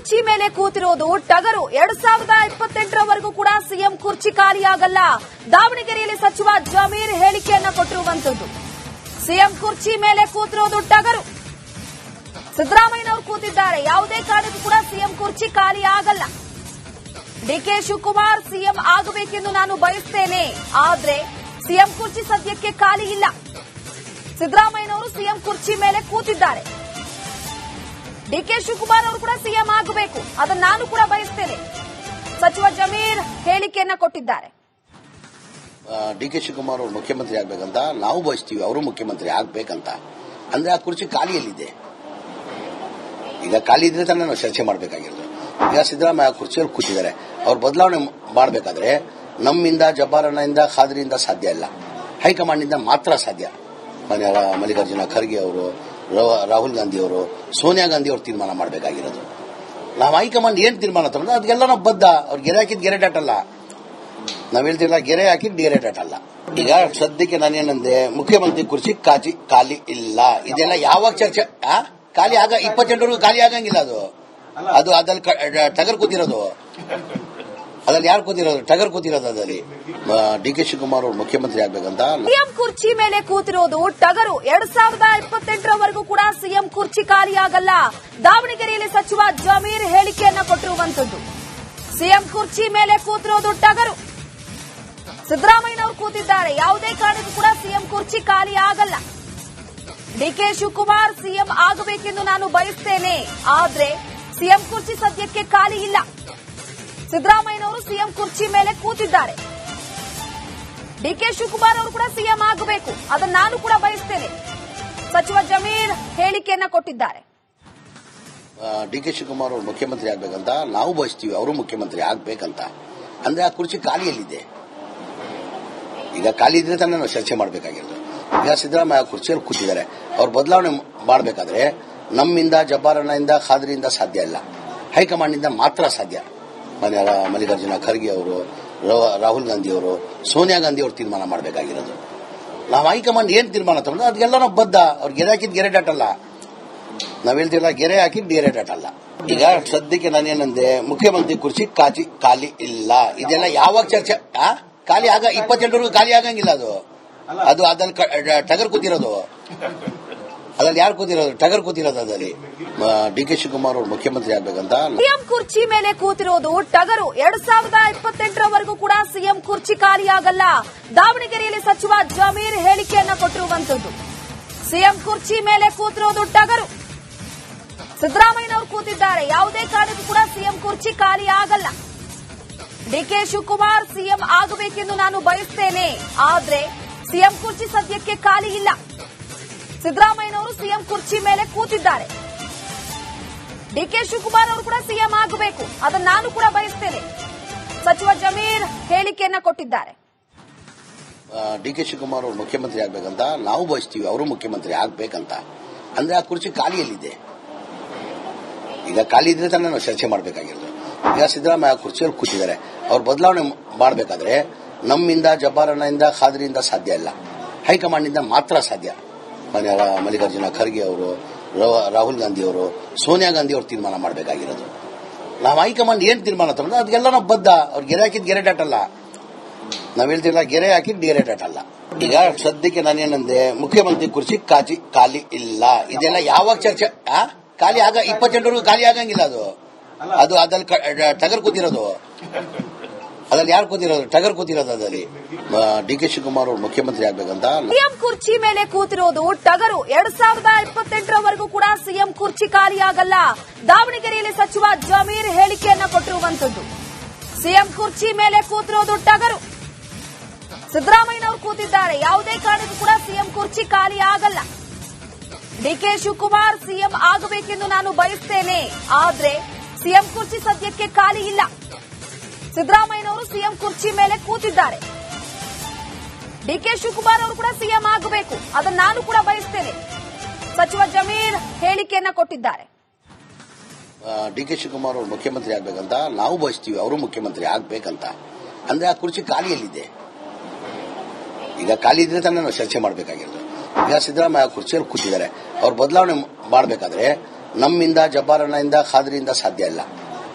ಕುರ್ಚಿ ಮೇಲೆ ಕೂತಿರೋದು ಟಗರು 2028ರವರೆಗೂ ಕೂಡ ಸಿಎಂ ಕುರ್ಚಿ ಖಾಲಿಯಾಗಲ್ಲ. ದಾವಣಗೆರೆಯಲ್ಲಿ ಸಚಿವ ಜಮೀರ್ ಹೇಳಿಕೆಯನ್ನ ಕೊಟ್ಟಿರುವಂತದ್ದು. ಸಿಎಂ ಕುರ್ಚಿ ಮೇಲೆ ಕೂತಿರೋದು ಟಗರು. ಸಿದ್ದರಾಮಯ್ಯನವರು ಕೂತಿದ್ದಾರೆ. ಯಾವುದೇ ಕಾರಣಕ್ಕೂ ಕೂಡ ಸಿಎಂ ಕುರ್ಚಿ ಖಾಲಿ ಆಗಲ್ಲ. ಡಿಕೆ ಶಿವಕುಮಾರ್ ಸಿಎಂ ಆಗಬೇಕೆಂದು ನಾನು ಬಯಸ್ತೇನೆ, ಆದ್ರೆ ಸಿಎಂ ಕುರ್ಚಿ ಸದ್ಯಕ್ಕೆ ಖಾಲಿ ಇಲ್ಲ. ಸಿದ್ದರಾಮಯ್ಯನವರು ಸಿಎಂ ಕುರ್ಚಿ ಮೇಲೆ ಕೂತಿದ್ದಾರೆ. ಡಿಕೆ ಶಿವಕುಮಾರ್ ಅವರು ಕೂಡ ಸಿಎಂ ಆಗಬೇಕು, ಅದನ್ನು ನಾನು ಕೂಡ ಬಯಸ್ತೇನೆ. ಸಚಿವ ಜಮೀರ್ ಹೇಳಿಕೆಯನ್ನ ಕೊಟ್ಟಿದ್ದಾರೆ. ಡಿಕೆ ಶಿವಕುಮಾರ್ ಅವರು ಮುಖ್ಯಮಂತ್ರಿ ಆಗ್ಬೇಕಂತ ನಾವು ಬಯಸ್ತೀವಿ, ಅವರು ಮುಖ್ಯಮಂತ್ರಿ ಆಗ್ಬೇಕಂತ. ಅಂದ್ರೆ ಆ ಕುರ್ಚಿ ಖಾಲಿಯಲ್ಲಿದೆ. ಈಗ ಖಾಲಿ ಇದ್ರೆ ತಾನೇ ನಾವು ಚರ್ಚೆ ಮಾಡಬೇಕಾಗಿರೋದು. ಈಗ ಸಿದ್ದರಾಮಯ್ಯ ಕುರ್ಚಿಯಲ್ಲಿ ಕೂತಿದ್ದಾರೆ. ಅವ್ರು ಬದಲಾವಣೆ ಮಾಡಬೇಕಾದ್ರೆ ನಮ್ಮಿಂದ, ಜಬ್ಬಾರಣ್ಣದಿಂದ, ಖಾದ್ರಿಯಿಂದ ಸಾಧ್ಯ ಇಲ್ಲ. ಹೈಕಮಾಂಡ್ನಿಂದ ಮಾತ್ರ ಸಾಧ್ಯ. ಮಲ್ಲಿಕಾರ್ಜುನ ಖರ್ಗೆ ಅವರು, ರಾಹುಲ್ ಗಾಂಧಿ ಅವರು, ಸೋನಿಯಾ ಗಾಂಧಿ ಅವರು ತೀರ್ಮಾನ ಮಾಡಬೇಕಾಗಿರೋದು. ನಾವು ಹೈಕಮಾಂಡ್ ಏನ್ ತೀರ್ಮಾನ ತಗೊಂಡು ಅದಕ್ಕೆಲ್ಲ ನಾವು ಬದ್ಧ. ಅವ್ರು ಗೆರೆ ಹಾಕಿದ್ ಗೆರೆ ಡಾಟಲ್ಲ. ನಾವ್ ಹೇಳ್ತಿಲ್ಲ, ಗೆರೆ ಹಾಕಿದ್ ಗೆರೆ ಡಾಟಲ್ಲ. ಈಗ ಸದ್ಯಕ್ಕೆ ನಾನೇನಂದೆ, ಮುಖ್ಯಮಂತ್ರಿ ಕುರ್ಚಿ ಖಾಲಿ ಇಲ್ಲ. ಇದೆಲ್ಲ ಯಾವಾಗ ಚರ್ಚೆ ಖಾಲಿ 28ವರೆಗೂ ಖಾಲಿ ಆಗಂಗಿಲ್ಲ. ಅದು ಅದ್ರಲ್ಲಿ ಟಗರ್ ಕೂತಿರೋದು. ಅದ್ರಲ್ಲಿ ಯಾರು ಕೂತಿರೋದು? ಟಗರ್ ಕೂತಿರೋದು. ಅದ್ರಲ್ಲಿ ಡಿಕೆ ಶಿವಕುಮಾರ್ ಅವರು ಮುಖ್ಯಮಂತ್ರಿ ಆಗ್ಬೇಕಂತ. ಸಿಎಂ ಕುರ್ಚಿ ಮೇಲೆ ಕೂತಿರೋದು ಟಗರು. 2028ರವರೆಗೂ ಕೂಡ ಸಿಎಂ ಕುರ್ಚಿ ಖಾಲಿಯಾಗಲ್ಲ. ದಾವಣಗೆರೆಯಲ್ಲಿ ಸಚಿವ ಜಮೀರ್ ಹೇಳಿಕೆಯನ್ನ ಕೊಟ್ಟಿರುವಂತದ್ದು. ಸಿಎಂ ಕುರ್ಚಿ ಮೇಲೆ ಕೂತಿರೋದು ಟಗರು. ಸಿದ್ದರಾಮಯ್ಯನವರು ಕೂತಿದ್ದಾರೆ. ಯಾವುದೇ ಕಾರಣಕ್ಕೂ ಕೂಡ ಸಿಎಂ ಕುರ್ಚಿ ಖಾಲಿ ಆಗಲ್ಲ. ಡಿಕೆ ಶಿವಕುಮಾರ್ ಸಿಎಂ ಆಗಬೇಕೆಂದು ನಾನು ಬಯಸ್ತೇನೆ, ಆದ್ರೆ ಸಿಎಂ ಕುರ್ಚಿ ಸದ್ಯಕ್ಕೆ ಖಾಲಿ ಇಲ್ಲ. ಸಿದ್ದರಾಮಯ್ಯನವರು ಸಿಎಂ ಕುರ್ಚಿ ಮೇಲೆ ಕೂತಿದ್ದಾರೆ. ಡಿಕೆ ಶಿವಕುಮಾರ್ ಅವರು ಕೂಡ ಸಿಎಂ ಆಗಬೇಕು, ಅದನ್ನು ನಾನು ಕೂಡ ಬಯಸ್ತೇನೆ. ಸಚಿವ ಜಮೀರ್ ಹೇಳಿಕೆಯನ್ನ ಕೊಟ್ಟಿದ್ದಾರೆ. ಡಿಕೆ ಶಿವಕುಮಾರ್ ಅವರು ಮುಖ್ಯಮಂತ್ರಿ ಆಗ್ಬೇಕಂತ ನಾವು ಬಯಸ್ತೀವಿ, ಅವರು ಮುಖ್ಯಮಂತ್ರಿ ಆಗ್ಬೇಕಂತ. ಅಂದ್ರೆ ಆ ಕುರ್ಚಿ ಖಾಲಿಯಲ್ಲಿದೆ. ಈಗ ಖಾಲಿ ಇದ್ರೆ ತಾನೇ ನಾವು ಚರ್ಚೆ ಮಾಡಬೇಕಾಗಿರೋದು. ಈಗ ಸಿದ್ದರಾಮಯ್ಯ ಕುರ್ಚಿಯಲ್ಲಿ ಕೂತಿದ್ದಾರೆ. ಅವ್ರು ಬದಲಾವಣೆ ಮಾಡಬೇಕಾದ್ರೆ ನಮ್ಮಿಂದ, ಜಬ್ಬಾರಣ್ಣದಿಂದ, ಖಾದ್ರಿಯಿಂದ ಸಾಧ್ಯ ಇಲ್ಲ. ಹೈಕಮಾಂಡ್ನಿಂದ ಮಾತ್ರ ಸಾಧ್ಯ. ಮಲ್ಲಿಕಾರ್ಜುನ ಖರ್ಗೆ ಅವರು, ರಾಹುಲ್ ಗಾಂಧಿ ಅವರು, ಸೋನಿಯಾ ಗಾಂಧಿ ಅವರು ತೀರ್ಮಾನ ಮಾಡಬೇಕಾಗಿರೋದು. ನಾವು ಹೈಕಮಾಂಡ್ ಏನ್ ತೀರ್ಮಾನ ತಗೊಂಡು ಅದಕ್ಕೆಲ್ಲ ನಾವು ಬದ್ಧ. ಅವ್ರು ಗೆರೆ ಹಾಕಿದ್ ಗೆರೆ ಡಾಟಲ್ಲ. ನಾವ್ ಹೇಳ್ತಿಲ್ಲ, ಗೆರೆ ಹಾಕಿದ್ ಗೆರೆ ಡಾಟಲ್ಲ. ಈಗ ಸದ್ಯಕ್ಕೆ ನಾನೇನಂದೆ, ಮುಖ್ಯಮಂತ್ರಿ ಕುರ್ಚಿ ಖಾಲಿ ಇಲ್ಲ. ಇದೆಲ್ಲ ಯಾವಾಗ ಚರ್ಚೆ ಖಾಲಿ 28ವರೆಗೂ ಖಾಲಿ ಆಗಂಗಿಲ್ಲ. ಅದು ಅದ್ರಲ್ಲಿ ಟಗರ್ ಕೂತಿರೋದು. ಅದ್ರಲ್ಲಿ ಯಾರು ಕೂತಿರೋದು? ಟಗರ್ ಕೂತಿರೋದು. ಅದ್ರಲ್ಲಿ ಡಿಕೆ ಶಿವಕುಮಾರ್ ಅವರು ಮುಖ್ಯಮಂತ್ರಿ ಆಗ್ಬೇಕಂತ. ಸಿಎಂ ಕುರ್ಚಿ ಮೇಲೆ ಕೂತಿರೋದು ಟಗರು. 2028ರವರೆಗೂ ಕೂಡ ಸಿಎಂ ಕುರ್ಚಿ ಖಾಲಿಯಾಗಲ್ಲ. ದಾವಣಗೆರೆಯಲ್ಲಿ ಸಚಿವ ಜಮೀರ್ ಹೇಳಿಕೆಯನ್ನ ಕೊಟ್ಟಿರುವಂತದ್ದು. ಸಿಎಂ ಕುರ್ಚಿ ಮೇಲೆ ಕೂತಿರೋದು ಟಗರು. ಸಿದ್ದರಾಮಯ್ಯನವರು ಕೂತಿದ್ದಾರೆ. ಯಾವುದೇ ಕಾರಣಕ್ಕೂ ಕೂಡ ಸಿಎಂ ಕುರ್ಚಿ ಖಾಲಿ ಆಗಲ್ಲ. ಡಿಕೆ ಶಿವಕುಮಾರ್ ಸಿಎಂ ಆಗಬೇಕೆಂದು ನಾನು ಬಯಸ್ತೇನೆ, ಆದ್ರೆ ಸಿಎಂ ಕುರ್ಚಿ ಸದ್ಯಕ್ಕೆ ಖಾಲಿ ಇಲ್ಲ. ಸಿದ್ದರಾಮಯ್ಯನವರು ಸಿಎಂ ಕುರ್ಚಿ ಮೇಲೆ ಕೂತಿದ್ದಾರೆ. ಡಿಕೆ ಶಿವಕುಮಾರ್ ಅವರು ಕೂಡ ಸಿಎಂ ಆಗಬೇಕು, ಅದನ್ನು ನಾನು ಕೂಡ ಬಯಸ್ತೇನೆ. ಸಚಿವ ಜಮೀರ್ ಹೇಳಿಕೆಯನ್ನ ಕೊಟ್ಟಿದ್ದಾರೆ. ಡಿಕೆ ಶಿವಕುಮಾರ್ ಅವರು ಮುಖ್ಯಮಂತ್ರಿ ಆಗ್ಬೇಕಂತ ನಾವು ಬಯಸ್ತೀವಿ, ಅವರು ಮುಖ್ಯಮಂತ್ರಿ ಆಗ್ಬೇಕಂತ. ಅಂದ್ರೆ ಆ ಕುರ್ಚಿ ಖಾಲಿಯಲ್ಲಿದೆ. ಈಗ ಖಾಲಿ ಇದ್ರೆ ತಾನೇ ನಾವು ಚರ್ಚೆ ಮಾಡಬೇಕಾಗಿರೋದು. ಈಗ ಸಿದ್ದರಾಮಯ್ಯ ಕುರ್ಚಿಯಲ್ಲಿ ಕೂತಿದ್ದಾರೆ. ಅವ್ರು ಬದಲಾವಣೆ ಮಾಡಬೇಕಾದ್ರೆ ನಮ್ಮಿಂದ, ಜಬ್ಬಾರಣ್ಣದಿಂದ, ಖಾದ್ರಿಯಿಂದ ಸಾಧ್ಯ ಇಲ್ಲ. ಹೈಕಮಾಂಡ್ನಿಂದ ಮಾತ್ರ ಸಾಧ್ಯ. ಮಲ್ಲಿಕಾರ್ಜುನ ಖರ್ಗೆ ಅವರು, ರಾಹುಲ್ ಗಾಂಧಿ ಅವರು, ಸೋನಿಯಾ ಗಾಂಧಿ ಅವರು ತೀರ್ಮಾನ ಮಾಡಬೇಕಾಗಿರೋದು. ನಾವು ಹೈಕಮಾಂಡ್ ಏನ್ ತೀರ್ಮಾನ ತಗೊಂಡು ಅದಕ್ಕೆಲ್ಲ ನಾವು ಬದ್ಧ. ಅವ್ರು ಗೆರೆ ಹಾಕಿದ್ ಗೆರೆ ಡಾಟಲ್ಲ. ನಾವ್ ಹೇಳ್ತಿಲ್ಲ, ಗೆರೆ ಹಾಕಿದ್ ಗೆರೆ ಡಾಟಲ್ಲ. ಈಗ ಸದ್ಯಕ್ಕೆ ನಾನೇನಂದೆ, ಮುಖ್ಯಮಂತ್ರಿ ಕುರ್ಚಿ ಖಾಲಿ ಇಲ್ಲ. ಇದೆಲ್ಲ ಯಾವಾಗ ಚರ್ಚೆ ಖಾಲಿ 28ವರೆಗೂ ಖಾಲಿ ಆಗಂಗಿಲ್ಲ. ಅದು ಅದ್ರಲ್ಲಿ ಟಗರ್ ಕೂತಿರೋದು. ಅದ್ರಲ್ಲಿ ಯಾರು ಕೂತಿರೋದು? ಟಗರ್ ಕೂತಿರೋದು. ಅದ್ರಲ್ಲಿ ಡಿಕೆ ಶಿವಕುಮಾರ್ ಅವರು ಮುಖ್ಯಮಂತ್ರಿ ಆಗ್ಬೇಕಂತ. ಸಿಎಂ ಕುರ್ಚಿ ಮೇಲೆ ಕೂತಿರೋದು ಟಗರು. 2028ರವರೆಗೂ ಕೂಡ ಸಿಎಂ ಕುರ್ಚಿ ಖಾಲಿಯಾಗಲ್ಲ. ದಾವಣಗೆರೆಯಲ್ಲಿ ಸಚಿವ ಜಮೀರ್ ಹೇಳಿಕೆಯನ್ನ ಕೊಟ್ಟಿರುವಂತದ್ದು. ಸಿಎಂ ಕುರ್ಚಿ ಮೇಲೆ ಕೂತಿರೋದು ಟಗರು. ಸಿದ್ದರಾಮಯ್ಯನವರು ಕೂತಿದ್ದಾರೆ. ಯಾವುದೇ ಕಾರಣಕ್ಕೂ ಕೂಡ ಸಿಎಂ ಕುರ್ಚಿ ಖಾಲಿ ಆಗಲ್ಲ. ಡಿಕೆ ಶಿವಕುಮಾರ್ ಸಿಎಂ ಆಗಬೇಕೆಂದು ನಾನು ಬಯಸ್ತೇನೆ, ಆದ್ರೆ ಸಿಎಂ ಕುರ್ಚಿ ಸದ್ಯಕ್ಕೆ ಖಾಲಿ ಇಲ್ಲ. ಸಿದ್ದರಾಮಯ್ಯನವರು ಸಿಎಂ ಕುರ್ಚಿ ಮೇಲೆ ಕೂತಿದ್ದಾರೆ. ಡಿಕೆ ಶಿವಕುಮಾರ್ ಅವರು ಕೂಡ ಸಿಎಂ ಆಗಬೇಕು, ಅದನ್ನು ನಾನು ಕೂಡ ಬಯಸ್ತೇನೆ. ಸಚಿವ ಜಮೀರ್ ಹೇಳಿಕೆಯನ್ನ ಕೊಟ್ಟಿದ್ದಾರೆ. ಡಿಕೆ ಶಿವಕುಮಾರ್ ಅವರು ಮುಖ್ಯಮಂತ್ರಿ ಆಗ್ಬೇಕಂತ ನಾವು ಬಯಸ್ತೀವಿ, ಅವರು ಮುಖ್ಯಮಂತ್ರಿ ಆಗ್ಬೇಕಂತ. ಅಂದ್ರೆ ಆ ಕುರ್ಚಿ ಖಾಲಿಯಲ್ಲಿದೆ. ಈಗ ಖಾಲಿ ಇದ್ರೆ ತಾನೇ ನಾವು ಚರ್ಚೆ ಮಾಡಬೇಕಾಗಿರೋದು. ಈಗ ಸಿದ್ದರಾಮಯ್ಯ ಕುರ್ಚಿಯಲ್ಲಿ ಕೂತಿದ್ದಾರೆ. ಅವ್ರು ಬದಲಾವಣೆ ಮಾಡಬೇಕಾದ್ರೆ ನಮ್ಮಿಂದ ಜಬ್ಬಾರಣ್ಣದಿಂದ ಖಾದ್ರಿಯಿಂದ ಸಾಧ್ಯ ಇಲ್ಲ,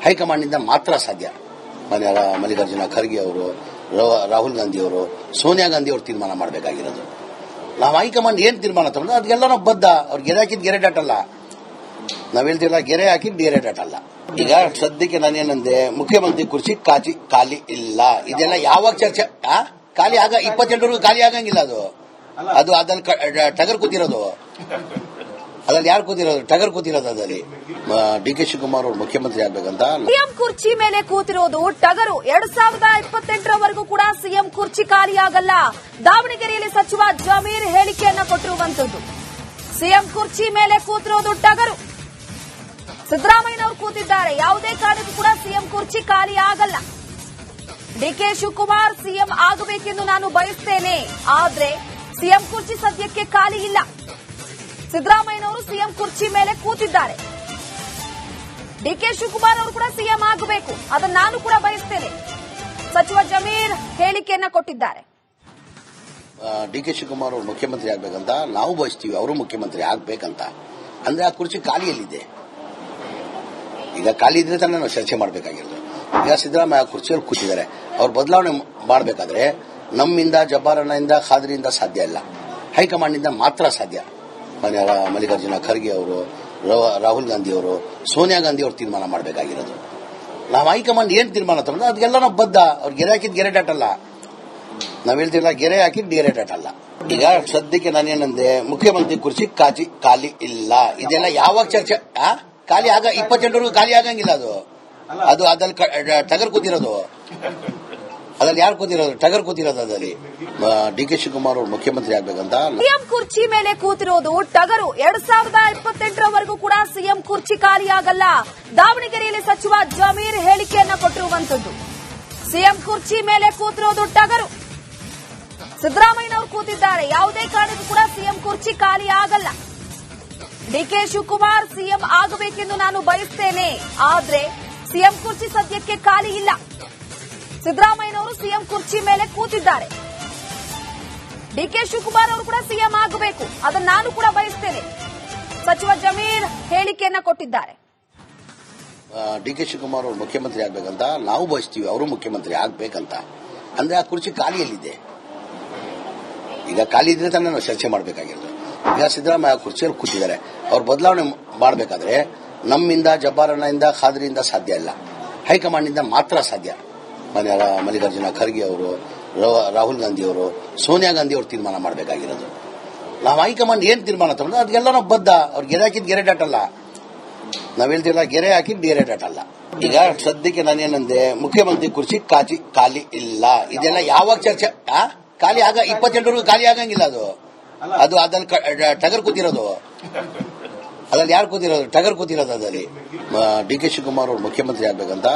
ಹೈಕಮಾಂಡ್ನಿಂದ ಮಾತ್ರ ಸಾಧ್ಯ. ಮಲ್ಲಿಕಾರ್ಜುನ ಖರ್ಗೆ ಅವರು, ರಾಹುಲ್ ಗಾಂಧಿ ಅವರು, ಸೋನಿಯಾ ಗಾಂಧಿ ಅವರು ತೀರ್ಮಾನ ಮಾಡಬೇಕಾಗಿರೋದು. ನಾವು ಹೈಕಮಾಂಡ್ ಏನ್ ತೀರ್ಮಾನ ತಗೊಂಡು ಅದಕ್ಕೆಲ್ಲ ನಾವು ಬದ್ಧ. ಅವ್ರು ಗೆರೆ ಹಾಕಿದ್ ಗೆರೆ ಡಾಟಲ್ಲ, ನಾವ್ ಹೇಳ್ತಿಲ್ಲ ಗೆರೆ ಹಾಕಿದ್ ಗೆರೆ ಡಾಟಲ್ಲ. ಈಗ ಸದ್ಯಕ್ಕೆ ನಾನೇನಂದೆ, ಮುಖ್ಯಮಂತ್ರಿ ಕುರ್ಚಿ ಖಾಲಿ ಇಲ್ಲ. ಇದೆಲ್ಲ ಯಾವಾಗ ಚರ್ಚೆ ಖಾಲಿ 28ವರೆಗೂ ಖಾಲಿ ಆಗಂಗಿಲ್ಲ. ಅದು ಅದ್ರಲ್ಲಿ ಟಗರ್ ಕೂತಿರೋದು, ಅದ್ರಲ್ಲಿ ಯಾರು ಕೂತಿರೋದು? ಟಗರ್ ಕೂತಿರೋದು. ಅದ್ರಲ್ಲಿ ಡಿ.ಕೆ. ಶಿವಕುಮಾರ್ ಅವರು ಮುಖ್ಯಮಂತ್ರಿ ಆಗ್ಬೇಕಂತ. ಸಿಎಂ ಕುರ್ಚಿ ಮೇಲೆ ಕೂತಿರೋದು ಟಗರು. 2028ರವರೆಗೂ ಕೂಡ ಸಿಎಂ ಕುರ್ಚಿ ಖಾಲಿಯಾಗಲ್ಲ. ದಾವಣಗೆರೆಯಲ್ಲಿ ಸಚಿವ ಜಮೀರ್ ಹೇಳಿಕೆಯನ್ನ ಕೊಟ್ಟಿರುವಂತದ್ದು. ಸಿಎಂ ಕುರ್ಚಿ ಮೇಲೆ ಕೂತಿರೋದು ಟಗರು. ಸಿದ್ದರಾಮಯ್ಯನವರು ಕೂತಿದ್ದಾರೆ. ಯಾವುದೇ ಕಾರಣಕ್ಕೂ ಕೂಡ ಸಿಎಂ ಕುರ್ಚಿ ಖಾಲಿ ಆಗಲ್ಲ. ಡಿ.ಕೆ. ಶಿವಕುಮಾರ್ ಸಿಎಂ ಆಗಬೇಕೆಂದು ನಾನು ಬಯಸ್ತೇನೆ, ಆದ್ರೆ ಸಿಎಂ ಕುರ್ಚಿ ಸದ್ಯಕ್ಕೆ ಖಾಲಿ ಇಲ್ಲ. ಸಿದ್ದರಾಮಯ್ಯನವರು ಸಿಎಂ ಕುರ್ಚಿ ಮೇಲೆ ಕೂತಿದ್ದಾರೆ. ಡಿ.ಕೆ. ಶಿವಕುಮಾರ್ ಅವರು ಕೂಡ ಸಿಎಂ ಆಗಬೇಕು, ಅದನ್ನು ನಾನು ಕೂಡ ಬಯಸ್ತೇನೆ. ಸಚಿವ ಜಮೀರ್ ಹೇಳಿಕೆಯನ್ನ ಕೊಟ್ಟಿದ್ದಾರೆ. ಡಿ.ಕೆ. ಶಿವಕುಮಾರ್ ಅವರು ಮುಖ್ಯಮಂತ್ರಿ ಆಗ್ಬೇಕಂತ ನಾವು ಬಯಸ್ತೀವಿ, ಅವರು ಮುಖ್ಯಮಂತ್ರಿ ಆಗ್ಬೇಕಂತ. ಅಂದ್ರೆ ಆ ಕುರ್ಚಿ ಖಾಲಿಯಲ್ಲಿದೆ. ಈಗ ಖಾಲಿ ಇದ್ರೆ ತಾನೇ ನಾವು ಚರ್ಚೆ ಮಾಡಬೇಕಾಗಿರೋದು. ಈಗ ಸಿದ್ದರಾಮಯ್ಯ ಕುರ್ಚಿಯಲ್ಲಿ ಕೂತಿದ್ದಾರೆ. ಅವ್ರು ಬದಲಾವಣೆ ಮಾಡಬೇಕಾದ್ರೆ ನಮ್ಮಿಂದ ಜಬ್ಬಾರಣ್ಣದಿಂದ ಖಾದ್ರಿಯಿಂದ ಸಾಧ್ಯ ಇಲ್ಲ, ಹೈಕಮಾಂಡ್ನಿಂದ ಮಾತ್ರ ಸಾಧ್ಯ. ಮಲ್ಲಿಕಾರ್ಜುನ ಖರ್ಗೆ ಅವರು, ರಾಹುಲ್ ಗಾಂಧಿ ಅವರು, ಸೋನಿಯಾ ಗಾಂಧಿ ಅವರು ತೀರ್ಮಾನ ಮಾಡಬೇಕಾಗಿರೋದು. ನಾವು ಹೈಕಮಾಂಡ್ ಏನ್ ತೀರ್ಮಾನ ತಗೊಂಡು ಅದಕ್ಕೆಲ್ಲ ನಾವು ಬದ್ಧ. ಅವ್ರು ಗೆರೆ ಹಾಕಿದ್ ಗೆರೆ ಡಾಟಲ್ಲ, ನಾವ್ ಹೇಳ್ತಿಲ್ಲ ಗೆರೆ ಹಾಕಿದ್ ಗೆರೆ ಡಾಟಲ್ಲ. ಈಗ ಸದ್ಯಕ್ಕೆ ನಾನೇನಂದೆ, ಮುಖ್ಯಮಂತ್ರಿ ಕುರ್ಚಿ ಖಾಲಿ ಇಲ್ಲ. ಇದೆಲ್ಲ ಯಾವಾಗ ಚರ್ಚೆ ಖಾಲಿ 28ವರೆಗೂ ಖಾಲಿ ಆಗಂಗಿಲ್ಲ. ಅದು ಅದ್ರಲ್ಲಿ ಟಗರ್ ಕೂತಿರೋದು, ಅದ್ರಲ್ಲಿ ಯಾರು ಕೂತಿರೋದು? ಟಗರ್ ಕೂತಿರೋದು. ಅದ್ರಲ್ಲಿ ಡಿ.ಕೆ. ಶಿವಕುಮಾರ್ ಅವರು ಮುಖ್ಯಮಂತ್ರಿ ಆಗ್ಬೇಕಂತ. ಸಿಎಂ ಕುರ್ಚಿ ಮೇಲೆ ಕೂತಿರೋದು ಟಗರು. 2028ರವರೆಗೂ ಕೂಡ ಸಿಎಂ ಕುರ್ಚಿ ಖಾಲಿಯಾಗಲ್ಲ. ದಾವಣಗೆರೆಯಲ್ಲಿ ಸಚಿವ ಜಮೀರ್ ಹೇಳಿಕೆಯನ್ನ ಕೊಟ್ಟಿರುವಂತದ್ದು. ಸಿಎಂ ಕುರ್ಚಿ ಮೇಲೆ ಕೂತಿರೋದು ಟಗರು. ಸಿದ್ದರಾಮಯ್ಯನವರು ಕೂತಿದ್ದಾರೆ. ಯಾವುದೇ ಕಾರಣಕ್ಕೂ ಕೂಡ ಸಿಎಂ ಕುರ್ಚಿ ಖಾಲಿ ಆಗಲ್ಲ. ಡಿ.ಕೆ. ಶಿವಕುಮಾರ್ ಸಿಎಂ ಆಗಬೇಕೆಂದು ನಾನು ಬಯಸ್ತೇನೆ, ಆದ್ರೆ ಸಿಎಂ ಕುರ್ಚಿ ಸದ್ಯಕ್ಕೆ ಖಾಲಿ ಇಲ್ಲ. ಸಿದ್ದರಾಮಯ್ಯನವರು ಸಿಎಂ ಕುರ್ಚಿ ಮೇಲೆ ಕೂತಿದ್ದಾರೆ. ಡಿ.ಕೆ. ಶಿವಕುಮಾರ್ ಅವರು ಕೂಡ ಸಿಎಂ ಆಗಬೇಕು, ಅದನ್ನು ನಾನು ಕೂಡ ಬಯಸ್ತೇನೆ. ಸಚಿವ ಜಮೀರ್ ಹೇಳಿಕೆಯನ್ನ ಕೊಟ್ಟಿದ್ದಾರೆ. ಡಿ.ಕೆ. ಶಿವಕುಮಾರ್ ಅವರು ಮುಖ್ಯಮಂತ್ರಿ ಆಗ್ಬೇಕಂತ ನಾವು ಬಯಸ್ತೀವಿ, ಅವರು ಮುಖ್ಯಮಂತ್ರಿ ಆಗ್ಬೇಕಂತ. ಅಂದ್ರೆ ಆ ಕುರ್ಚಿ ಖಾಲಿಯಲ್ಲಿದೆ. ಈಗ ಖಾಲಿ ಇದ್ರೆ ತಾನೇ ನಾವು ಚರ್ಚೆ ಮಾಡಬೇಕಾಗಿರೋದು. ಈಗ ಸಿದ್ದರಾಮಯ್ಯ ಕುರ್ಚಿಯಲ್ಲಿ ಕೂತಿದ್ದಾರೆ. ಅವ್ರು ಬದಲಾವಣೆ ಮಾಡಬೇಕಾದ್ರೆ ನಮ್ಮಿಂದ ಜಬ್ಬಾರಣ್ಣದಿಂದ ಖಾದ್ರಿಯಿಂದ ಸಾಧ್ಯ ಇಲ್ಲ, ಹೈಕಮಾಂಡ್ನಿಂದ ಮಾತ್ರ ಸಾಧ್ಯ. ಮಲ್ಲಿಕಾರ್ಜುನ ಖರ್ಗೆ ಅವರು, ರಾಹುಲ್ ಗಾಂಧಿ ಅವರು, ಸೋನಿಯಾ ಗಾಂಧಿ ಅವರು ತೀರ್ಮಾನ ಮಾಡಬೇಕಾಗಿರೋದು. ನಾವು ಹೈಕಮಾಂಡ್ ಏನ್ ತೀರ್ಮಾನ ತಗೊಂಡು ಅದಕ್ಕೆಲ್ಲ ನಾವು ಬದ್ಧ. ಅವ್ರು ಗೆರೆ ಹಾಕಿದ್ ಗೆರೆ ಡಾಟಲ್ಲ, ನಾವ್ ಹೇಳ್ತಿಲ್ಲ ಗೆರೆ ಹಾಕಿದ್ ಗೆರೆ ಡಾಟಲ್ಲ. ಈಗ ಸದ್ಯಕ್ಕೆ ನಾನೇನಂದೆ, ಮುಖ್ಯಮಂತ್ರಿ ಕುರ್ಚಿ ಖಾಲಿ ಇಲ್ಲ. ಇದೆಲ್ಲ ಯಾವಾಗ ಚರ್ಚೆ ಖಾಲಿ 28ವರೆಗೂ ಖಾಲಿ ಆಗಂಗಿಲ್ಲ. ಅದು ಅದ್ರಲ್ಲಿ ಟಗರ್ ಕೂತಿರೋದು, ಅದ್ರಲ್ಲಿ ಯಾರು ಕೂತಿರೋದು? ಟಗರ್ ಕೂತಿರೋದು. ಅದ್ರಲ್ಲಿ ಡಿ.ಕೆ. ಶಿವಕುಮಾರ್ ಅವರು ಮುಖ್ಯಮಂತ್ರಿ ಆಗ್ಬೇಕಂತ.